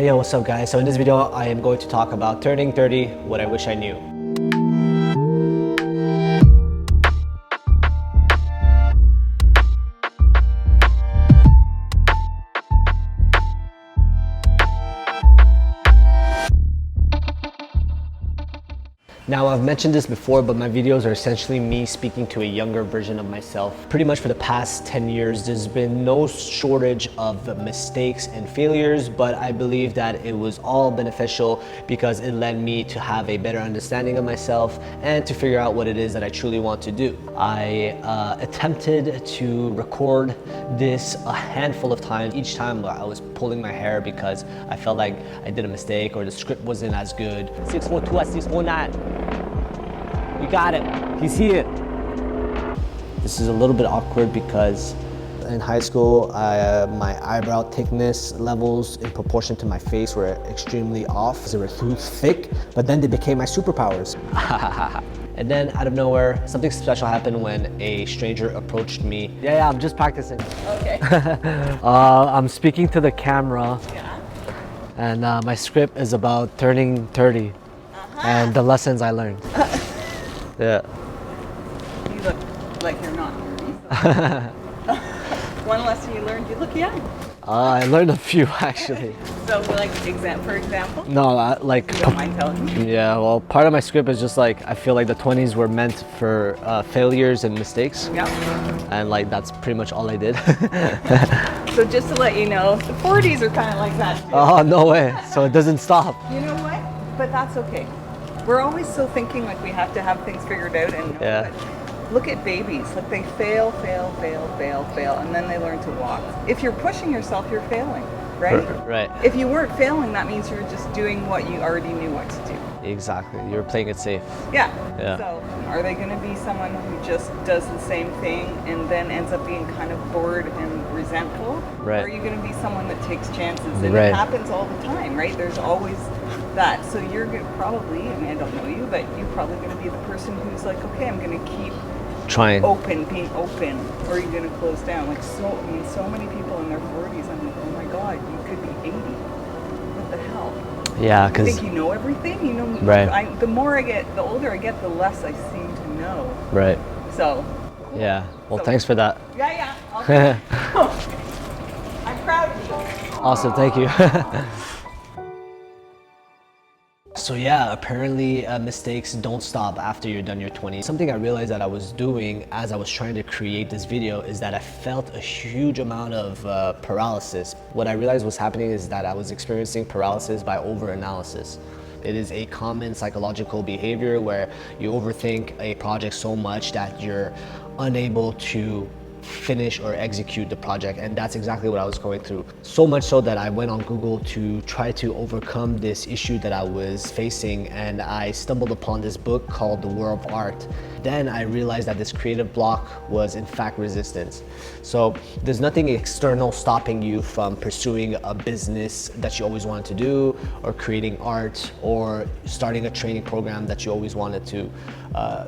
Hey yo, what's up guys? So in this video, I am going to talk about turning 30, what I wish I knew. Now, I've mentioned this before, but my videos are essentially me speaking to a younger version of myself. Pretty much for the past 10 years, there's been no shortage of mistakes and failures, but I believe that it was all beneficial because it led me to have a better understanding of myself and to figure out what it is that I truly want to do. I attempted to record this a handful of times. Each time I was pulling my hair because I felt like I did a mistake or the script wasn't as good. 612 at 619. We got it. He's here. This is a little bit awkward because in high school, my eyebrow thickness levels in proportion to my face were extremely off. They were too thick, but then they became my superpowers. And then out of nowhere, something special happened when a stranger approached me. Yeah, I'm just practicing. Okay. I'm speaking to the camera. Yeah. And my script is about turning 30 and the lessons I learned. Yeah. You look like you're not 30. One lesson you learned, you look young. I learned a few actually. So like, for example? No, like. You don't mind telling me? Yeah, well, part of my script is just like, I feel like the 20s were meant for failures and mistakes. Yeah. And like, that's pretty much all I did. So just to let you know, the 40s are kind of like that too. Oh, no way. So it doesn't stop. You know what? But that's okay. We're always still thinking like we have to have things figured out and know Yeah. it. Look at babies, like they fail, and then they learn to walk. If you're pushing yourself, you're failing, right? Right. If you weren't failing, that means you're just doing what you already knew what to do. Exactly. You're playing it safe. Yeah. Yeah. So are they going to be someone who just does the same thing and then ends up being kind of bored and resentful? Right. Or are you going to be someone that takes chances? And Right. it happens all the time, right? There's always that. So you're probably, I mean, I don't know you, but you're probably going to be the person who's like, okay, I'm going to keep Trying. being open, or you're going to close down. Like so many people in their 40s, I'm like, oh my God, you could be 80. What the hell? Yeah, You because. think you know everything? You know, Right. the older I get, the less I seem to know. Right. So. Yeah. Well, So- thanks for that. Yeah. Okay. I'm proud of you. Awesome. Thank you. So yeah, apparently mistakes don't stop after you're done your 20s. Something I realized that I was doing as I was trying to create this video is that I felt a huge amount of paralysis. What I realized was happening is that I was experiencing paralysis by overanalysis. It is a common psychological behavior where you overthink a project so much that you're unable to finish or execute the project, and that's exactly what I was going through. So much so that I went on Google to try to overcome this issue that I was facing, and I stumbled upon this book called The War of Art. Then I realized that this creative block was in fact resistance. So there's nothing external stopping you from pursuing a business that you always wanted to do, or creating art, or starting a training program that you always wanted to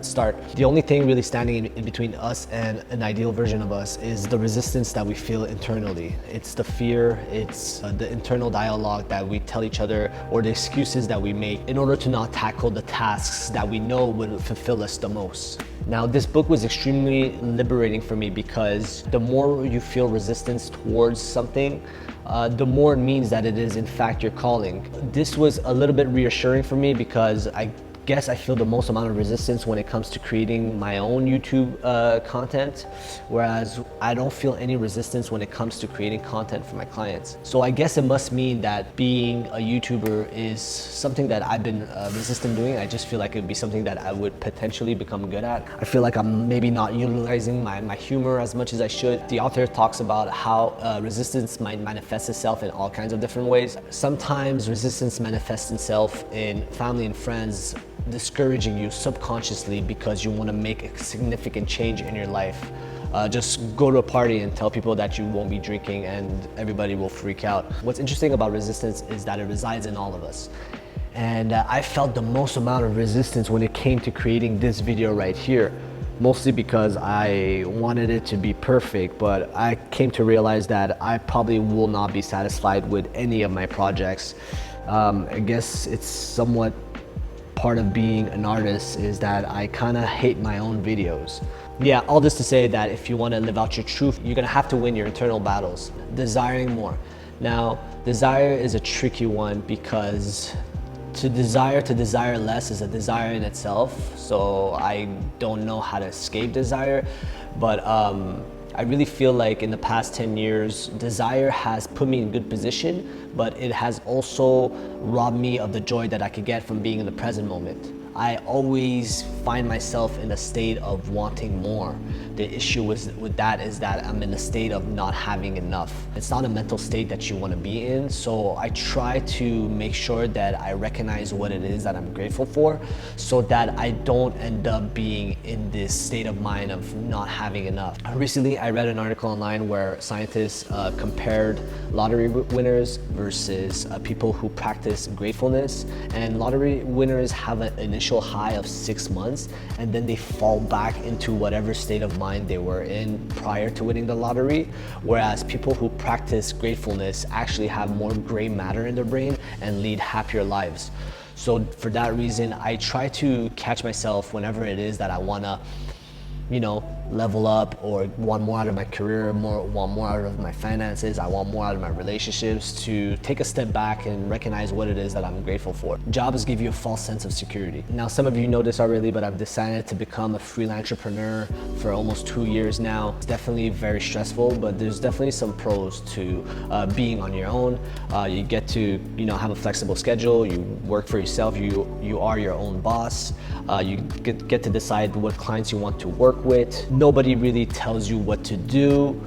start. The only thing really standing in between us and an ideal version of us is the resistance that we feel internally. It's the fear, it's the internal dialogue that we tell each other, or the excuses that we make in order to not tackle the tasks that we know will fulfill us the most. Now, this book was extremely liberating for me because the more you feel resistance towards something, the more it means that it is in fact your calling. This was a little bit reassuring for me because I guess I feel the most amount of resistance when it comes to creating my own YouTube content, whereas I don't feel any resistance when it comes to creating content for my clients. So I guess it must mean that being a YouTuber is something that I've been resistant doing. I just feel like it would be something that I would potentially become good at. I feel like I'm maybe not utilizing my humor as much as I should. The author talks about how resistance might manifest itself in all kinds of different ways. Sometimes resistance manifests itself in family and friends discouraging you subconsciously because you want to make a significant change in your life. Just go to a party and tell people that you won't be drinking and everybody will freak out. What's interesting about resistance is that it resides in all of us. And I felt the most amount of resistance when it came to creating this video right here. mostly because I wanted it to be perfect, but I came to realize that I probably will not be satisfied with any of my projects. I guess it's somewhat part of being an artist is that I kind of hate my own videos. Yeah, all this to say that if you want to live out your truth, you're gonna have to win your internal battles. Desiring more. Now, desire is a tricky one because to desire less is a desire in itself. So I don't know how to escape desire, but I really feel like in the past 10 years, desire has put me in good position, but it has also robbed me of the joy that I could get from being in the present moment. I always find myself in a state of wanting more. The issue with that is that I'm in a state of not having enough. It's not a mental state that you want to be in, so I try to make sure that I recognize what it is that I'm grateful for so that I don't end up being in this state of mind of not having enough. Recently, I read an article online where scientists compared lottery winners versus people who practice gratefulness, and lottery winners have an initial high of 6 months and then they fall back into whatever state of mind they were in prior to winning the lottery, whereas people who practice gratefulness actually have more gray matter in their brain and lead happier lives. So for that reason, I try to catch myself whenever it is that I wanna, level up or want more out of my career, want more out of my finances, I want more out of my relationships, to take a step back and recognize what it is that I'm grateful for. Jobs give you a false sense of security. Now, some of you know this already, but I've decided to become a freelance entrepreneur for almost 2 years now. It's definitely very stressful, but there's definitely some pros to being on your own. You get to, have a flexible schedule, you work for yourself, you are your own boss, you get to decide what clients you want to work with. Nobody really tells you what to do,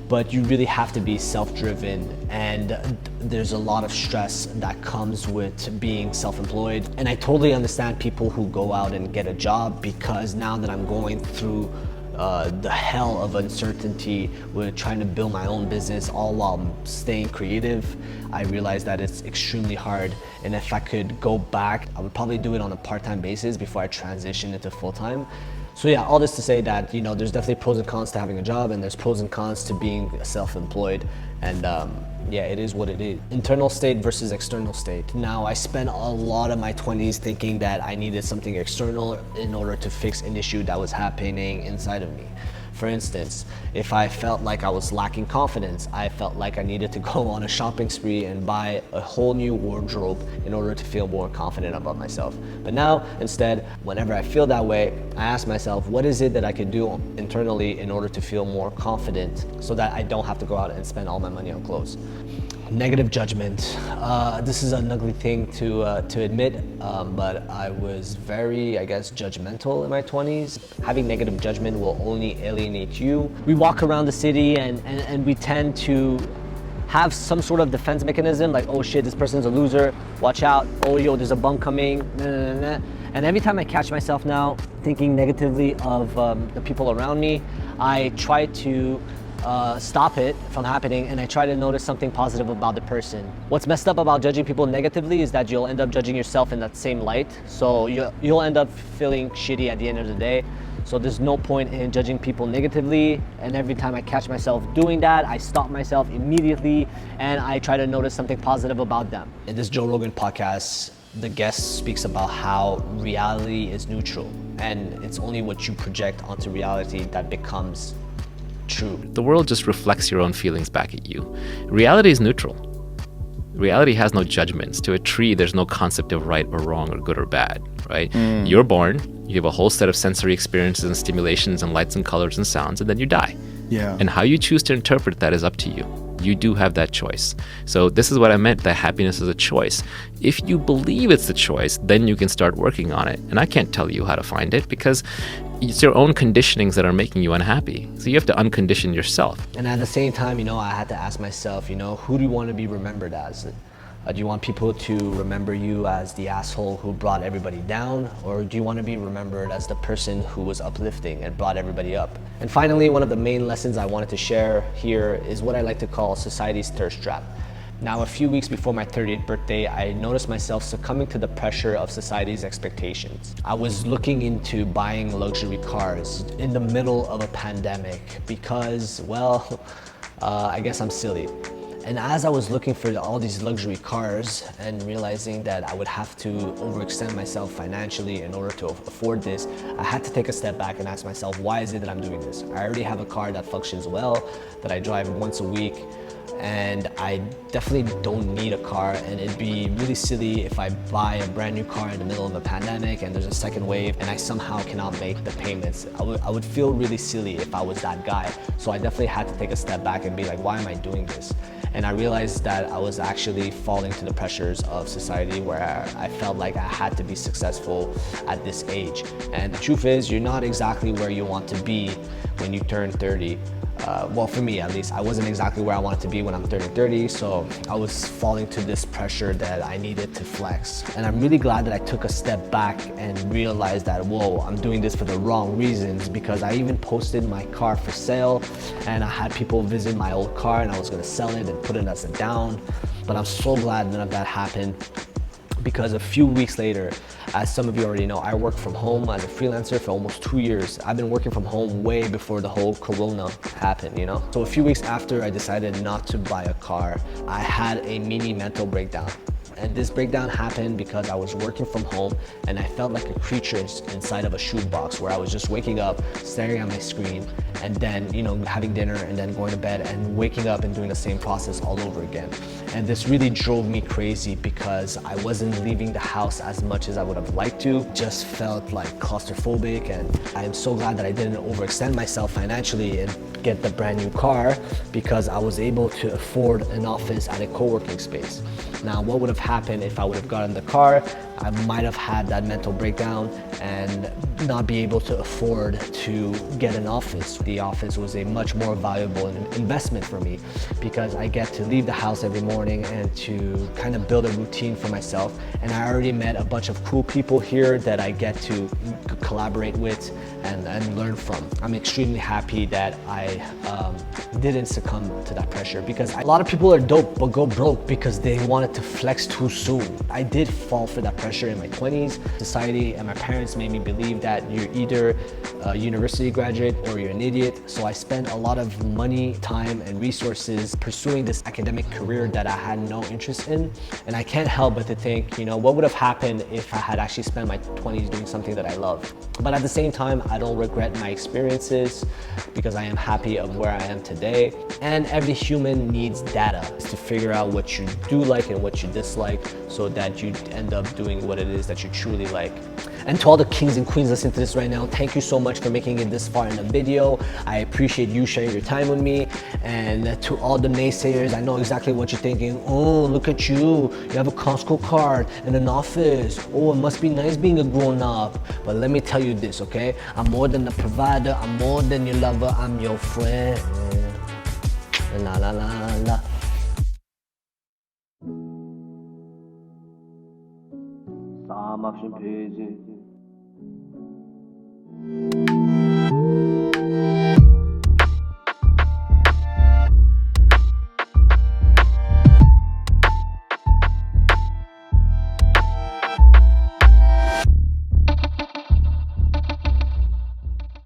but you really have to be self-driven, and there's a lot of stress that comes with being self-employed. And I totally understand people who go out and get a job, because now that I'm going through the hell of uncertainty with trying to build my own business all while staying creative, I realized that it's extremely hard. And if I could go back, I would probably do it on a part-time basis before I transition into full-time. So yeah, all this to say that, there's definitely pros and cons to having a job, and there's pros and cons to being self-employed. And yeah, it is what it is. Internal state versus external state. Now, I spent a lot of my 20s thinking that I needed something external in order to fix an issue that was happening inside of me. For instance, if I felt like I was lacking confidence, I felt like I needed to go on a shopping spree and buy a whole new wardrobe in order to feel more confident about myself. But now, instead, whenever I feel that way, I ask myself, what is it that I could do internally in order to feel more confident so that I don't have to go out and spend all my money on clothes? Negative judgment. This is an ugly thing to admit, but I was very, judgmental in my 20s. Having negative judgment will only alienate you. We walk around the city and we tend to have some sort of defense mechanism, like, oh shit, this person's a loser, watch out, oh yo, there's a bum coming, nah, nah, nah, nah. And every time I catch myself now thinking negatively of the people around me, I try to stop it from happening, and I try to notice something positive about the person. What's messed up about judging people negatively is that you'll end up judging yourself in that same light, so you'll end up feeling shitty at the end of the day. So there's no point in judging people negatively, and every time I catch myself doing that, I stop myself immediately and I try to notice something positive about them. In this Joe Rogan podcast, the guest speaks about how reality is neutral, and it's only what you project onto reality that becomes true. The world just reflects your own feelings back at you. Reality is neutral. Reality has no judgments. To a tree, there's no concept of right or wrong or good or bad, right? You're born, you have a whole set of sensory experiences and stimulations and lights and colors and sounds, and then you die. Yeah. And how you choose to interpret that is up to you. You do have that choice. So this is what I meant, that happiness is a choice. If you believe it's the choice, then you can start working on it. And I can't tell you how to find it, because it's your own conditionings that are making you unhappy. So you have to uncondition yourself. And at the same time, I had to ask myself, who do you want to be remembered as? Do you want people to remember you as the asshole who brought everybody down? Or do you want to be remembered as the person who was uplifting and brought everybody up? And finally, one of the main lessons I wanted to share here is what I like to call society's thirst trap. Now, a few weeks before my 30th birthday, I noticed myself succumbing to the pressure of society's expectations. I was looking into buying luxury cars in the middle of a pandemic because, well, I guess I'm silly. And as I was looking for all these luxury cars and realizing that I would have to overextend myself financially in order to afford this, I had to take a step back and ask myself, why is it that I'm doing this? I already have a car that functions well, that I drive once a week, and I definitely don't need a car, and it'd be really silly if I buy a brand new car in the middle of a pandemic and there's a second wave and I somehow cannot make the payments. I would feel really silly if I was that guy. So I definitely had to take a step back and be like, why am I doing this? And I realized that I was actually falling to the pressures of society where I felt like I had to be successful at this age. And the truth is, you're not exactly where you want to be when you turn 30. Well, for me at least, I wasn't exactly where I wanted to be when I'm turning 30, so I was falling to this pressure that I needed to flex. And I'm really glad that I took a step back and realized that, whoa, I'm doing this for the wrong reasons, because I even posted my car for sale and I had people visit my old car and I was gonna sell it and put it as a down. But I'm so glad none of that happened, because a few weeks later, as some of you already know, I worked from home as a freelancer for almost 2 years. I've been working from home way before the whole corona happened, you know? So a few weeks after I decided not to buy a car, I had a mini mental breakdown. And this breakdown happened because I was working from home and I felt like a creature inside of a shoebox, where I was just waking up, staring at my screen, and then, you know, having dinner and then going to bed and waking up and doing the same process all over again. And this really drove me crazy because I wasn't leaving the house as much as I would have liked to. Just felt like claustrophobic, and I am so glad that I didn't overextend myself financially and get the brand new car, because I was able to afford an office at a co-working space. Now, what would have happened if I would have gotten the car? I might have had that mental breakdown and not be able to afford to get an office. The office was a much more valuable investment for me, because I get to leave the house every morning and to kind of build a routine for myself. And I already met a bunch of cool people here that I get to collaborate with and learn from. I'm extremely happy that I didn't succumb to that pressure, because a lot of people are dope but go broke because they wanted to flex too soon. I did fall for that pressure in my 20s. Society and my parents made me believe that you're either a university graduate or you're an idiot. So I spent a lot of money, time, and resources pursuing this academic career that I had no interest in. And I can't help but to think, you know, what would have happened if I had actually spent my 20s doing something that I love? But at the same time, I don't regret my experiences, because I am happy of where I am today. And every human needs data to figure out what you do like and what you dislike, so that you end up doing what it is that you truly like. And to all the kings and queens listening to this right now, thank you so much for making it this far in the video. I appreciate you sharing your time with me. And to all the naysayers, I know exactly what you're thinking. Oh, look at you. You have a Costco card and an office. Oh, it must be nice being a grown up. But let me tell you this, okay? I'm more than a provider. I'm more than your lover. I'm your friend. La la la la. Sağ